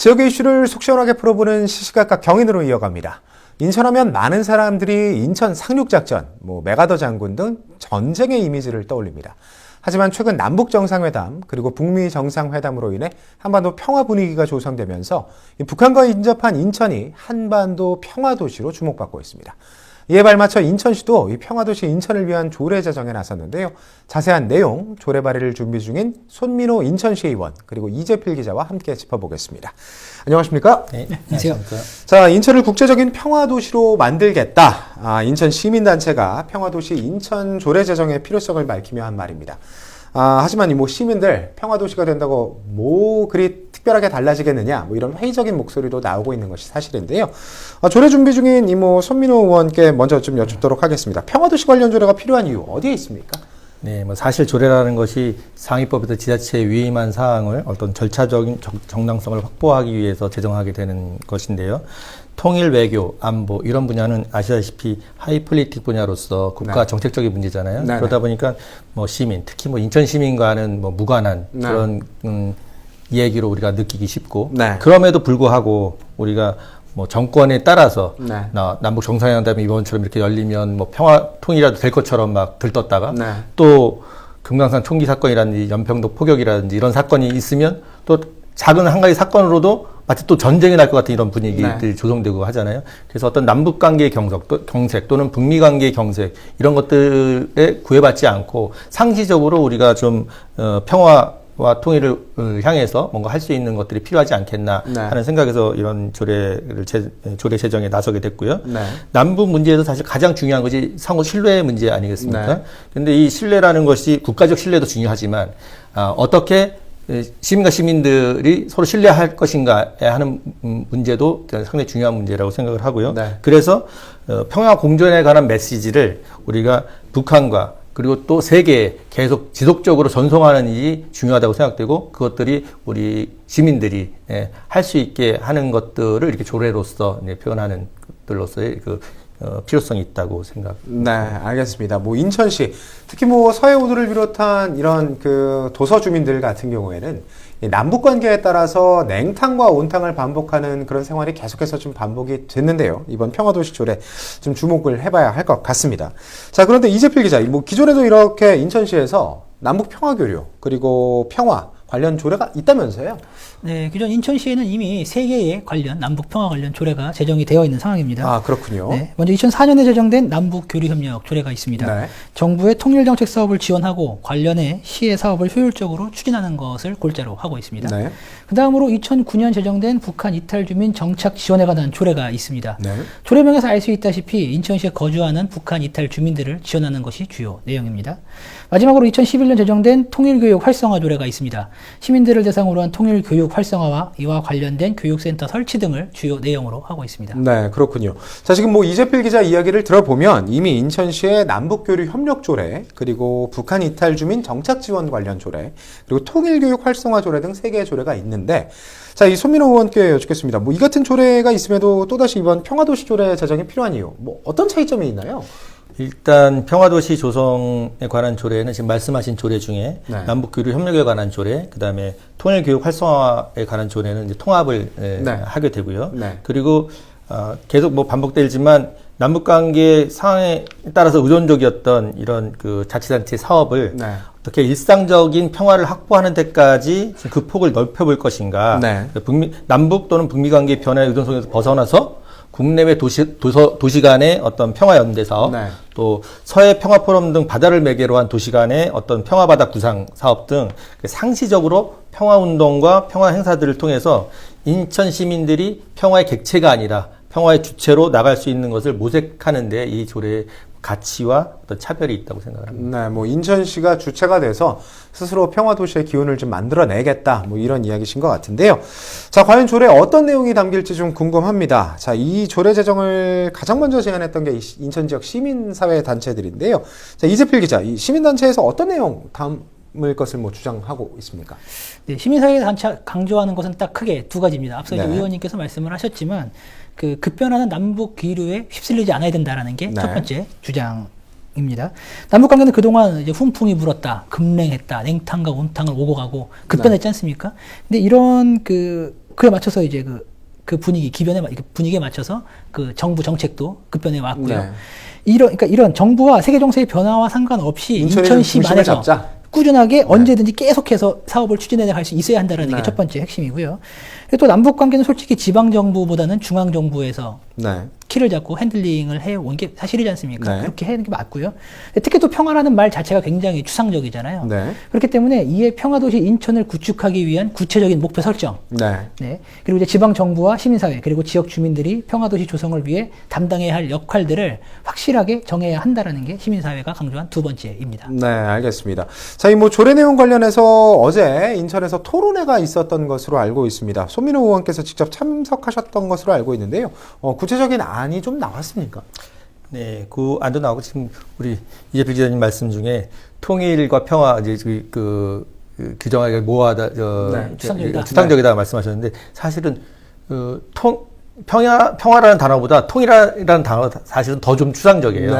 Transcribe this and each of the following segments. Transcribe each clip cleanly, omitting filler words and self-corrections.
지역의 이슈를 속 시원하게 풀어보는 시시각각 경인으로 이어갑니다. 인천하면 많은 사람들이 인천 상륙작전, 메가더 장군 등 전쟁의 이미지를 떠올립니다. 하지만 최근 남북 정상회담 그리고 북미 정상회담으로 인해 한반도 평화 분위기가 조성되면서 북한과 인접한 인천이 한반도 평화도시로 주목받고 있습니다. 이에 발맞춰 인천시도 이 평화도시 인천을 위한 조례 제정에 나섰는데요. 자세한 내용, 조례 발의를 준비 중인 손민호 인천시의원 그리고 이재필 기자와 함께 짚어보겠습니다. 안녕하십니까? 네, 안녕하세요. 자, 인천을 국제적인 평화도시로 만들겠다. 인천 시민단체가 평화도시 인천 조례 제정의 필요성을 밝히며 한 말입니다. 하지만 시민들 평화도시가 된다고 그리 특별하게 달라지겠느냐 이런 회의적인 목소리도 나오고 있는 것이 사실인데요. 조례 준비 중인 손민호 의원께 먼저 좀 여쭙도록 하겠습니다. 평화도시 관련 조례가 필요한 이유 어디에 있습니까? 네, 사실 조례라는 것이 상위법에서 지자체에 위임한 사항을 어떤 절차적인 정당성을 확보하기 위해서 제정하게 되는 것인데요. 통일, 외교, 안보 이런 분야는 아시다시피 하이폴리틱 분야로서 국가 정책적인 문제잖아요. 네네. 그러다 보니까 시민, 특히 인천 시민과는 무관한 그런 얘기로 우리가 느끼기 쉽고 그럼에도 불구하고 우리가 정권에 따라서 남북 정상회담이 이번처럼 이렇게 열리면 평화 통일이라도 될 것처럼 막 들떴다가 또 금강산 총기 사건이라든지 연평도 포격이라든지 이런 사건이 있으면 또 작은 한 가지 사건으로도 마치 또 전쟁이 날 것 같은 이런 분위기들이 조성되고 하잖아요. 그래서 어떤 남북 관계의 경색 또는 북미 관계의 경색 이런 것들에 구애받지 않고 상시적으로 우리가 좀 평화와 통일을 향해서 뭔가 할 수 있는 것들이 필요하지 않겠나 하는 생각에서 이런 조례 제정에 나서게 됐고요. 남북 문제에서 사실 가장 중요한 것이 상호 신뢰의 문제 아니겠습니까? 근데 이 신뢰라는 것이 국가적 신뢰도 중요하지만 어떻게 시민과 시민들이 서로 신뢰할 것인가 하는 문제도 상당히 중요한 문제라고 생각을 하고요. 그래서 평화 공존에 관한 메시지를 우리가 북한과 그리고 또 세계에 계속 지속적으로 전송하는 일이 중요하다고 생각되고 그것들이 우리 시민들이 할 수 있게 하는 것들을 이렇게 조례로서 표현하는 것들로서의 필요성이 있다고 생각합니다. 네, 알겠습니다. 인천시, 특히 서해오도를 비롯한 이런 도서 주민들 같은 경우에는 남북 관계에 따라서 냉탕과 온탕을 반복하는 그런 생활이 계속해서 좀 반복이 됐는데요. 이번 평화도시 조례 좀 주목을 해봐야 할 것 같습니다. 자, 그런데 이재필 기자, 기존에도 이렇게 인천시에서 남북 평화 교류 그리고 평화 관련 조례가 있다면서요? 네, 기존 인천시에는 이미 3개의 남북 평화 관련 조례가 제정이 되어 있는 상황입니다. 아, 그렇군요. 네, 먼저 2004년에 제정된 남북 교류 협력 조례가 있습니다. 정부의 통일 정책 사업을 지원하고 관련해 시의 사업을 효율적으로 추진하는 것을 골자로 하고 있습니다. 그 다음으로 2009년 제정된 북한 이탈 주민 정착 지원에 관한 조례가 있습니다. 조례명에서 알 수 있다시피 인천시에 거주하는 북한 이탈 주민들을 지원하는 것이 주요 내용입니다. 마지막으로 2011년 제정된 통일교육 활성화 조례가 있습니다. 시민들을 대상으로 한 통일교육 활성화와 이와 관련된 교육센터 설치 등을 주요 내용으로 하고 있습니다. 네, 그렇군요. 자, 지금 이재필 기자 이야기를 들어보면 이미 인천시의 남북교류 협력 조례, 그리고 북한 이탈 주민 정착 지원 관련 조례, 그리고 통일교육 활성화 조례 등 3개의 조례가 있는데, 자, 이 손민호 의원께 여쭙겠습니다. 이 같은 조례가 있음에도 또다시 이번 평화도시 조례 제정이 필요한 이유, 어떤 차이점이 있나요? 일단 평화도시 조성에 관한 조례는 지금 말씀하신 조례 중에 남북교류 협력에 관한 조례, 그다음에 통일교육 활성화에 관한 조례는 이제 통합을 하게 되고요. 그리고 계속 반복되지만 남북관계 상황에 따라서 의존적이었던 이런 자치단체 사업을 어떻게 일상적인 평화를 확보하는 데까지 그 폭을 넓혀볼 것인가, 남북 또는 북미 관계 변화의 의존성에서 벗어나서 국내외 도시 간의 어떤 평화연대 사업, 또 서해 평화포럼 등 바다를 매개로 한 도시 간의 어떤 평화바다 구상 사업 등 상시적으로 평화운동과 평화행사들을 통해서 인천 시민들이 평화의 객체가 아니라 평화의 주체로 나갈 수 있는 것을 모색하는 데 이 조례의 가치와 어떤 차별이 있다고 생각합니다. 네, 인천시가 주체가 돼서 스스로 평화도시의 기운을 좀 만들어내겠다, 이런 이야기신 것 같은데요. 자, 과연 조례에 어떤 내용이 담길지 좀 궁금합니다. 자, 이 조례 제정을 가장 먼저 제안했던 게 인천 지역 시민사회 단체들인데요. 자, 이재필 기자, 이 시민단체에서 어떤 내용 담을 것을 주장하고 있습니까? 네, 시민사회 단체 강조하는 것은 딱 크게 2가지입니다. 앞서 의원님께서 말씀을 하셨지만 급변하는 남북 기류에 휩쓸리지 않아야 된다라는 게 첫 번째 주장입니다. 남북 관계는 그동안 훈풍이 불었다, 급냉했다, 냉탕과 온탕을 오고 가고 급변했지 않습니까? 근데 이런 그에 맞춰서 이제 그 분위기에 맞춰서 그 정부 정책도 급변해 왔고요. 네. 그러니까 이런 정부와 세계 정세의 변화와 상관없이 인천시만에서 꾸준하게 언제든지 계속해서 사업을 추진해 나갈 수 있어야 한다는 게 첫 번째 핵심이고요. 또 남북 관계는 솔직히 지방 정부보다는 중앙 정부에서 키를 잡고 핸들링을 해온 게 사실이지 않습니까? 그렇게 하는 게 맞고요. 특히 또 평화라는 말 자체가 굉장히 추상적이잖아요. 그렇기 때문에 이에 평화도시 인천을 구축하기 위한 구체적인 목표 설정. 그리고 이제 지방 정부와 시민사회 그리고 지역 주민들이 평화도시 조성을 위해 담당해야 할 역할들을 확실하게 정해야 한다라는 게 시민사회가 강조한 두 번째입니다. 네, 알겠습니다. 자, 이 뭐 조례 내용 관련해서 어제 인천에서 토론회가 있었던 것으로 알고 있습니다. 손민호 의원께서 직접 참석하셨던 것으로 알고 있는데요. 구체적인 안이 좀 나왔습니까? 네, 그 안도 나오고 지금 우리 이재필 기자님 말씀 중에 통일과 평화 이제 규정하기가 모호하다, 추상적이다 말씀하셨는데 사실은 평화라는 단어보다 통일이라는 단어가 사실은 더 좀 추상적이에요.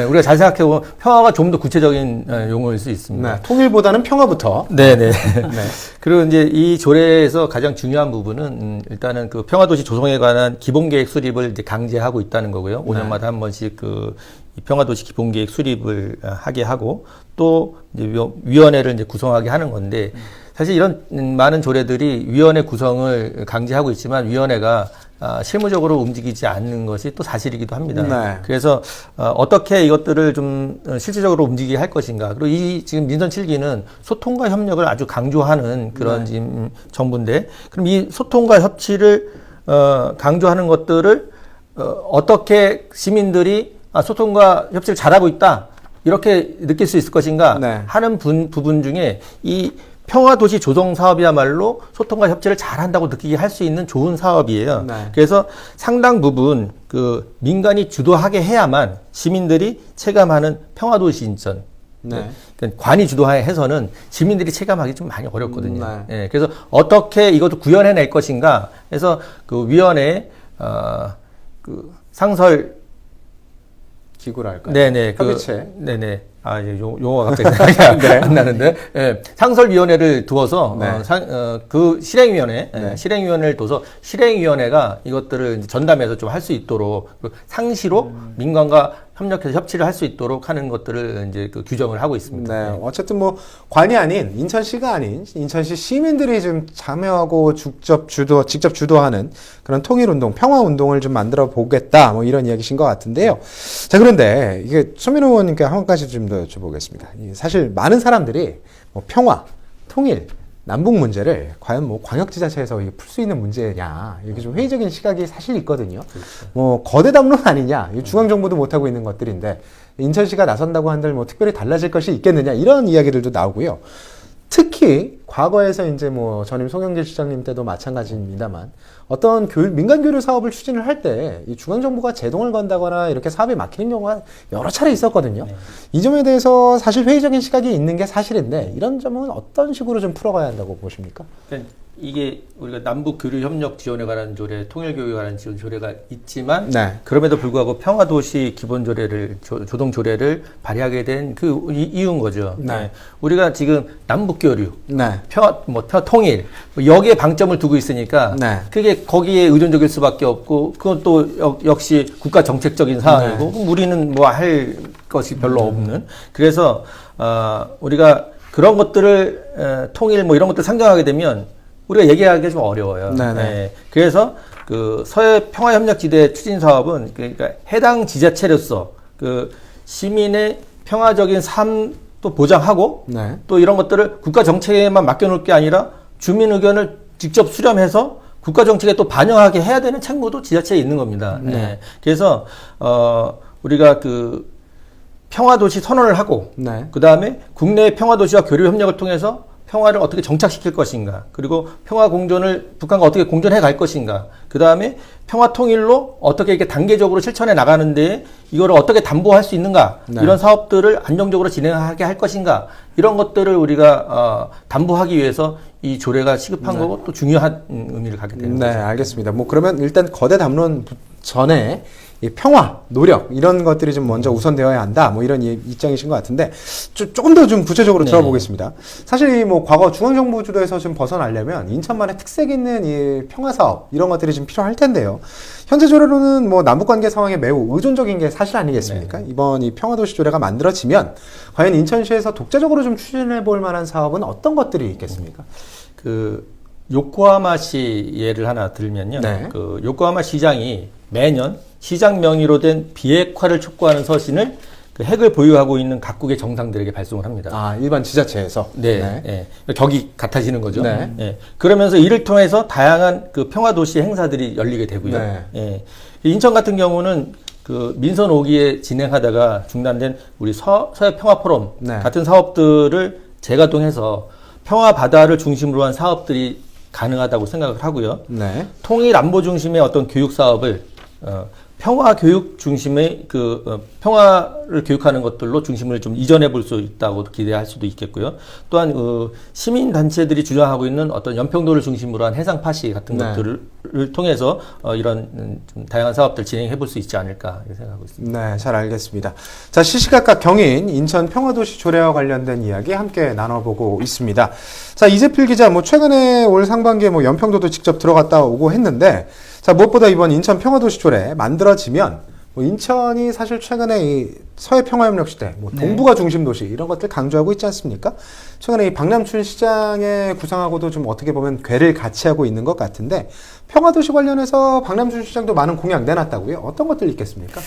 우리가 잘 생각해보면 평화가 좀 더 구체적인 용어일 수 있습니다. 통일보다는 평화부터. 그리고 이제 이 조례에서 가장 중요한 부분은 일단은 그 평화도시 조성에 관한 기본계획 수립을 이제 강제하고 있다는 거고요. 5년마다 한 번씩 이 평화도시 기본계획 수립을 하게 하고 또 이제 위원회를 이제 구성하게 하는 건데 사실 이런 많은 조례들이 위원회 구성을 강제하고 있지만 위원회가 실무적으로 움직이지 않는 것이 또 사실이기도 합니다. 그래서 어떻게 이것들을 좀 실질적으로 움직이게 할 것인가. 그리고 이 지금 민선 7기는 소통과 협력을 아주 강조하는 그런 지금 정부인데 그럼 이 소통과 협치를 강조하는 것들을 어떻게 시민들이 소통과 협치를 잘하고 있다. 이렇게 느낄 수 있을 것인가 하는 부분 중에 이 평화도시 조성 사업이야말로 소통과 협치를 잘한다고 느끼게 할 수 있는 좋은 사업이에요. 그래서 상당 부분 그 민간이 주도하게 해야만 시민들이 체감하는 평화도시 인천. 그러니까 관이 주도해서는 시민들이 체감하기 좀 많이 어렵거든요. 그래서 어떻게 이것도 구현해낼 것인가 해서 그 위원회에 그 상설 기구랄까요? 협의체. 용어가 갑자기 생각이 안 나는데, 상설위원회를 두어서, 그 실행위원회, 실행위원회를 둬서 실행위원회가 이것들을 전담해서 좀 할 수 있도록, 상시로 민간과 협력해서 협치를 할 수 있도록 하는 것들을 이제 그 규정을 하고 있습니다. 어쨌든 뭐, 관이 아닌, 인천시가 아닌, 인천시 시민들이 좀 참여하고 직접 주도하는 그런 통일운동, 평화운동을 좀 만들어 보겠다, 뭐 이런 이야기신 것 같은데요. 자, 그런데 이게 손민호 의원님께 한 가지 좀 더 여쭤보겠습니다. 사실 많은 사람들이 뭐 평화, 통일, 남북 문제를 과연 뭐 광역지자체에서 풀 수 있는 문제냐, 이게 좀 회의적인 시각이 사실 있거든요. 뭐 거대 담론 아니냐, 중앙정부도 못하고 있는 것들인데 인천시가 나선다고 한들 뭐 특별히 달라질 것이 있겠느냐, 이런 이야기들도 나오고요. 특히 과거에서 이제 뭐 전임 송영길 시장님 때도 마찬가지입니다만 어떤 민간 교류 사업을 추진을 할 때 이 중앙정부가 제동을 건다거나 이렇게 사업이 막히는 경우가 여러 차례 있었거든요. 이 점에 대해서 사실 회의적인 시각이 있는 게 사실인데 이런 점은 어떤 식으로 좀 풀어가야 한다고 보십니까? 이게 우리가 남북 교류 협력 지원에 관한 조례, 통일 교육에 관한 지원 조례가 있지만 그럼에도 불구하고 평화도시 기본 조례를 조동 조례를 발의하게 된 그 이유인 거죠. 우리가 지금 남북 교류, 통일 여기에 방점을 두고 있으니까 그게 거기에 의존적일 수밖에 없고 그건 또 역시 국가 정책적인 사항이고 우리는 뭐 할 것이 별로 없는. 그래서 우리가 그런 것들을 통일 뭐 이런 것들 상정하게 되면 우리가 얘기하기가 좀 어려워요. 그래서 그 서해 평화협력지대 추진 사업은 그러니까 해당 지자체로서 그 시민의 평화적인 삶도 보장하고 또 이런 것들을 국가 정책에만 맡겨놓을 게 아니라 주민 의견을 직접 수렴해서 국가 정책에 또 반영하게 해야 되는 책무도 지자체에 있는 겁니다. 그래서 우리가 그 평화도시 선언을 하고 그 다음에 국내 평화도시와 교류 협력을 통해서 평화를 어떻게 정착시킬 것인가, 그리고 평화 공존을 북한과 어떻게 공존해 갈 것인가, 그 다음에 평화 통일로 어떻게 이렇게 단계적으로 실천해 나가는데 이거를 어떻게 담보할 수 있는가, 이런 사업들을 안정적으로 진행하게 할 것인가, 이런 것들을 우리가 담보하기 위해서 이 조례가 시급한 거고 또 중요한 의미를 갖게 됩니다. 알겠습니다. 뭐 그러면 일단 거대 담론 전에 이 평화, 노력 이런 것들이 좀 먼저 우선되어야 한다. 뭐 이런 입장이신 것 같은데 조금 더 좀 구체적으로 들어보겠습니다. 사실 이 뭐 과거 중앙정부 주도에서 좀 벗어나려면 인천만의 특색 있는 이 평화 사업 이런 것들이 좀 필요할 텐데요. 현재 조례로는 뭐 남북 관계 상황에 매우 의존적인 게 사실 아니겠습니까? 네. 이번 이 평화도시 조례가 만들어지면 과연 인천시에서 독자적으로 좀 추진해 볼 만한 사업은 어떤 것들이 있겠습니까? 요코하마시 예를 하나 들면요. 네. 요코하마 시장이 매년 시장 명의로 된 비핵화를 촉구하는 서신을 핵을 보유하고 있는 각국의 정상들에게 발송을 합니다. 아, 일반 지자체에서? 네. 네. 격이 같아지는 거죠. 네. 네. 그러면서 이를 통해서 다양한 평화도시 행사들이 열리게 되고요. 네. 네. 인천 같은 경우는 민선 5기에 진행하다가 중단된 우리 서해 평화 포럼 네. 같은 사업들을 재가동해서 평화 바다를 중심으로 한 사업들이 가능하다고 생각을 하고요. 네. 통일 안보 중심의 어떤 교육 사업을 평화 교육 중심의 평화를 교육하는 것들로 중심을 좀 이전해 볼 수 있다고 기대할 수도 있겠고요. 또한 시민 단체들이 주장하고 있는 어떤 연평도를 중심으로 한 해상 파시 같은 네. 것들을 통해서 이런 좀 다양한 사업들 진행해 볼 수 있지 않을까 이렇게 생각하고 있습니다. 네, 잘 알겠습니다. 자, 시시각각 경인 인천 평화도시 조례와 관련된 이야기 함께 나눠보고 있습니다. 자, 이재필 기자, 뭐 최근에 올 상반기에 뭐 연평도도 직접 들어갔다 오고 했는데. 자, 무엇보다 이번 인천 평화도시 조례 만들어지면 뭐 인천이 사실 최근에 이 서해 평화협력 시대, 뭐 동북아 중심 도시 이런 것들 강조하고 있지 않습니까? 최근에 이 박남춘 시장의 구상하고도 좀 어떻게 보면 궤를 같이 하고 있는 것 같은데 평화도시 관련해서 박남춘 시장도 많은 공약 내놨다고요? 어떤 것들 있겠습니까?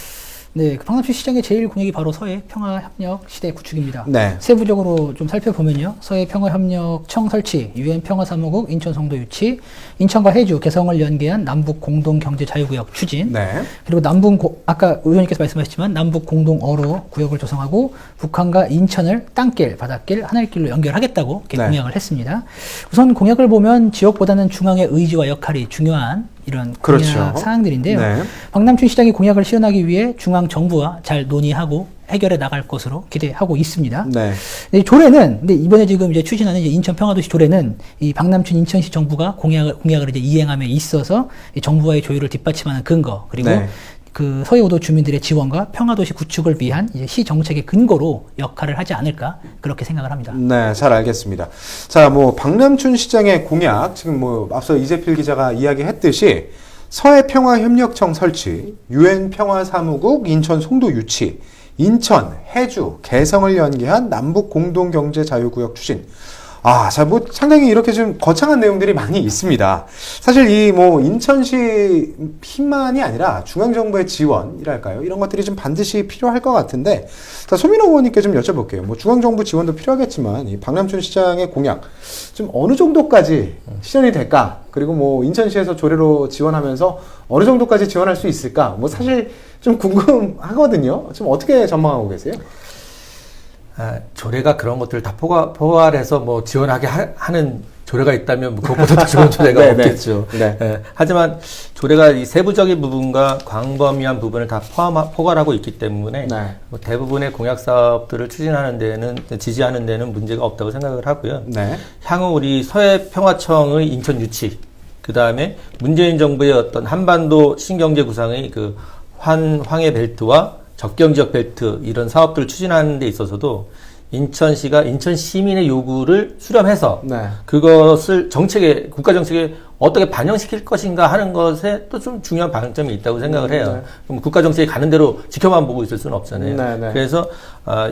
네, 박남춘 시장의 제1 공약이 바로 서해 평화협력 시대 구축입니다. 네. 세부적으로 좀 살펴보면요. 서해 평화협력청 설치, UN 평화사무국 인천 송도 유치, 인천과 해주 개성을 연계한 남북 공동 경제 자유구역 추진, 네. 그리고 아까 의원님께서 말씀하셨지만 남북 공동 어로 구역을 조성하고 북한과 인천을 땅길, 바닷길, 하늘길로 연결하겠다고 이렇게 네. 공약을 했습니다. 우선 공약을 보면 지역보다는 중앙의 의지와 역할이 중요한 이런 공약 그렇죠. 사항들인데요. 네. 박남춘 시장이 공약을 실현하기 위해 중앙 정부와 잘 논의하고 해결해 나갈 것으로 기대하고 있습니다. 네. 근데 이번에 지금 이제 추진하는 이제 인천 평화도시 조례는 이 박남춘 인천시 정부가 공약을 이제 이행함에 있어서 이 정부와의 조율을 뒷받침하는 근거 그리고 네. 서해 5도 주민들의 지원과 평화도시 구축을 위한 이제 시 정책의 근거로 역할을 하지 않을까 그렇게 생각을 합니다. 네, 잘 알겠습니다. 자, 뭐 박남춘 시장의 공약 지금 뭐 앞서 이재필 기자가 이야기했듯이 서해 평화협력청 설치, UN 평화사무국 인천 송도 유치, 인천, 해주, 개성을 연계한 남북 공동경제 자유구역 추진. 자, 뭐 상당히 이렇게 좀 거창한 내용들이 많이 있습니다. 사실 이 뭐 인천시 힘만이 아니라 중앙정부의 지원이랄까요? 이런 것들이 좀 반드시 필요할 것 같은데, 자, 소민호 의원님께 좀 여쭤볼게요. 뭐 중앙정부 지원도 필요하겠지만 이 박남춘 시장의 공약 좀 어느 정도까지 실현이 될까? 그리고 뭐 인천시에서 조례로 지원하면서 어느 정도까지 지원할 수 있을까? 뭐 사실 좀 궁금하거든요. 좀 어떻게 전망하고 계세요? 조례가 그런 것들을 다 포괄해서 뭐 지원하게 하는 조례가 있다면 그것보다 더 좋은 조례가 네, 없겠죠. 네. 네. 하지만 조례가 이 세부적인 부분과 광범위한 부분을 다 포괄하고 있기 때문에 네. 뭐 대부분의 공약 사업들을 추진하는 데는 지지하는 데는 문제가 없다고 생각을 하고요. 네. 향후 우리 서해 평화청의 인천 유치, 그 다음에 문재인 정부의 어떤 한반도 신경제 구상의 황해 벨트와 적경지역 벨트 이런 사업들을 추진하는 데 있어서도 인천시가 인천 시민의 요구를 수렴해서 네. 그것을 국가 정책에 어떻게 반영시킬 것인가 하는 것에 또 좀 중요한 방점이 있다고 생각을 해요. 네. 그럼 국가 정책이 가는 대로 지켜만 보고 있을 수는 없잖아요. 네, 네. 그래서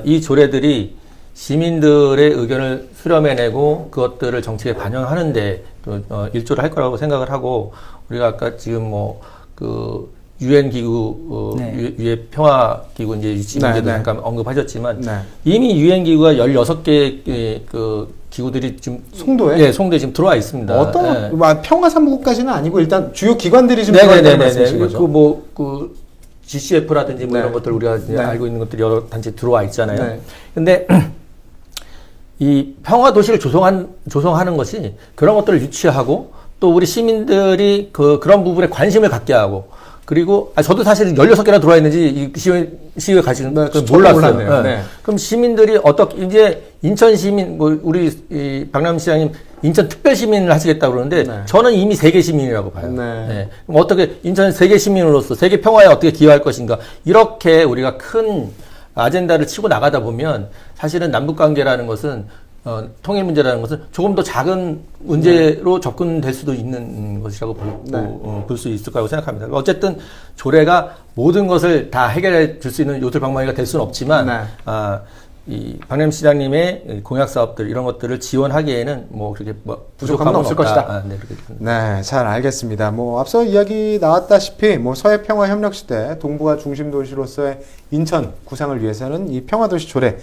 이 조례들이 시민들의 의견을 수렴해내고 그것들을 정책에 반영하는데 또 일조를 할 거라고 생각을 하고 우리가 아까 지금 UN 기구, 네. 유엔 평화 기구 이제 유치 문제도 네, 잠깐 언급하셨지만 네. 이미 UN 기구가 16개 기구들이 지금 송도에 네, 송도에 지금 들어와 있습니다. 어떤 평화사무국까지는 아니고 일단 주요 기관들이 좀 들어와 있다는 말씀이신 거죠? GCF라든지 뭐 이런 것들 우리가 네. 알고 있는 것들이 여러 단체 들어와 있잖아요. 네. 근데 이 평화 도시를 조성하는 것이 그런 것들을 유치하고 또 우리 시민들이 그런 부분에 관심을 갖게 하고 그리고 저도 사실은 16개나 들어와 있는지 이 시의회 가시는 걸 몰랐어요. 네. 그럼 시민들이 어떻게 이제 인천 시민 뭐 우리 이 박남희 시장님 인천 특별 시민을 하시겠다고 그러는데 네. 저는 이미 세계 시민이라고 봐요. 네. 네. 그럼 어떻게 인천 세계 시민으로서 세계 평화에 어떻게 기여할 것인가 이렇게 우리가 큰 아젠다를 치고 나가다 보면 사실은 남북 관계라는 것은 통일 문제라는 것은 조금 더 작은 문제로 접근될 수도 있는 것이라고 볼 수 있을 거라고 생각합니다. 어쨌든 조례가 모든 것을 다 해결해 줄 수 있는 요술방망이가 될 수는 없지만 네. 이 박남희 시장님의 공약 사업들 이런 것들을 지원하기에는 뭐 그렇게 뭐 부족한 건 없을 것이다. 네, 잘 알겠습니다. 뭐 앞서 이야기 나왔다시피 뭐 서해 평화 협력 시대 동북아 중심 도시로서의 인천 구상을 위해서는 이 평화도시 조례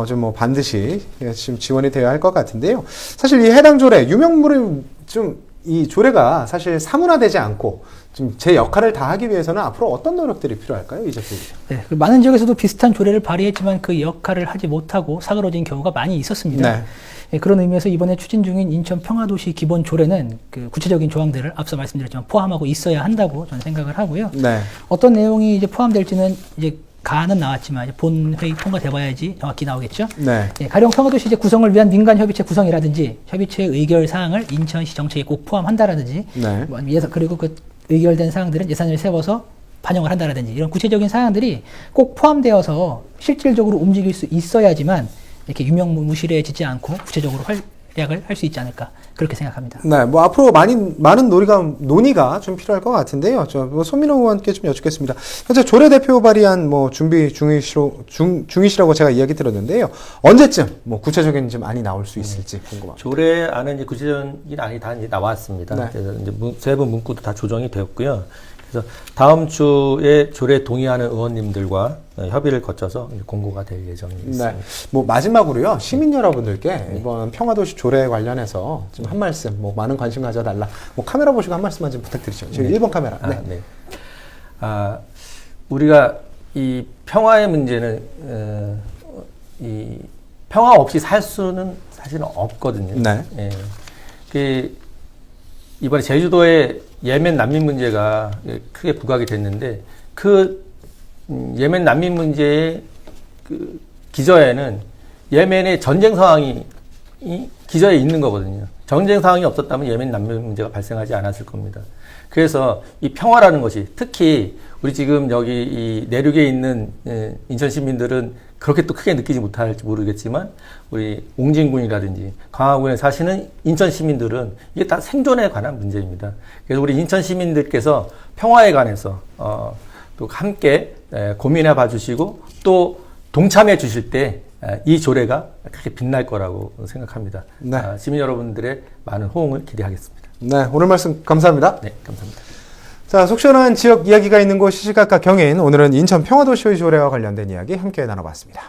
좀 뭐 반드시 지금 지원이 되어야 할 것 같은데요. 사실 이 해당 조례 유명물이 좀 이 조례가 사실 사문화되지 않고 좀 제 역할을 다하기 위해서는 앞으로 어떤 노력들이 필요할까요, 이재필 기자? 네, 많은 지역에서도 비슷한 조례를 발의했지만 그 역할을 하지 못하고 사그러진 경우가 많이 있었습니다. 네. 네, 그런 의미에서 이번에 추진 중인 인천 평화도시 기본 조례는 그 구체적인 조항들을 앞서 말씀드렸지만 포함하고 있어야 한다고 저는 생각을 하고요. 네. 어떤 내용이 이제 포함될지는 이제 가는 나왔지만 본회의 통과돼봐야지 정확히 나오겠죠. 네. 네, 가령 평화도시 이제 구성을 위한 민간협의체 구성이라든지 협의체 의결 사항을 인천시 정책에 꼭 포함한다라든지, 네. 뭐 그리고 그 의결된 사항들은 예산을 세워서 반영을 한다라든지 이런 구체적인 사항들이 꼭 포함되어서 실질적으로 움직일 수 있어야지만 이렇게 유명무실해지지 않고 구체적으로 활약을 할 수 있지 않을까 그렇게 생각합니다. 네, 뭐 앞으로 많은 논의가 좀 필요할 것 같은데요. 손민호 의원께 좀 여쭙겠습니다. 현재 조례 대표 발의안 뭐 준비 중이시라고 제가 이야기 들었는데요. 언제쯤 뭐 구체적인 좀 안이 나올 수 있을지 궁금합니다. 조례안은 이제 구체적인 안이 다 이제 나왔습니다. 네. 그래서 이제 세부 문구도 다 조정이 되었고요. 그래서 다음 주에 조례 동의하는 의원님들과 협의를 거쳐서 공고가 될 예정입니다. 네. 뭐 마지막으로요, 시민 여러분들께 네. 이번 평화도시 조례 관련해서 좀 한 말씀, 뭐 많은 관심 가져달라. 뭐 카메라 보시고 한 말씀만 좀 부탁드리죠. 지금 네. 1번 카메라. 네. 네. 우리가 이 평화의 문제는 이 평화 없이 살 수는 사실은 없거든요. 네. 예. 이번에 제주도에 예멘 난민 문제가 크게 부각이 됐는데 예멘 난민 문제의 그 기저에는 예멘의 전쟁 상황이 기저에 있는 거거든요. 전쟁 상황이 없었다면 예멘 난민 문제가 발생하지 않았을 겁니다. 그래서 이 평화라는 것이 특히 우리 지금 여기 이 내륙에 있는 인천 시민들은 그렇게 또 크게 느끼지 못할지 모르겠지만 우리 옹진군이라든지 강화군에 사시는 인천 시민들은 이게 다 생존에 관한 문제입니다. 그래서 우리 인천 시민들께서 평화에 관해서 또 함께 고민해 봐주시고 또 동참해 주실 때 이 조례가 크게 빛날 거라고 생각합니다. 네. 시민 여러분들의 많은 호응을 기대하겠습니다. 네, 오늘 말씀 감사합니다. 네, 감사합니다. 자, 속 시원한 지역 이야기가 있는 곳 시시각각 경인, 오늘은 인천 평화도시의 조례와 관련된 이야기 함께 나눠봤습니다.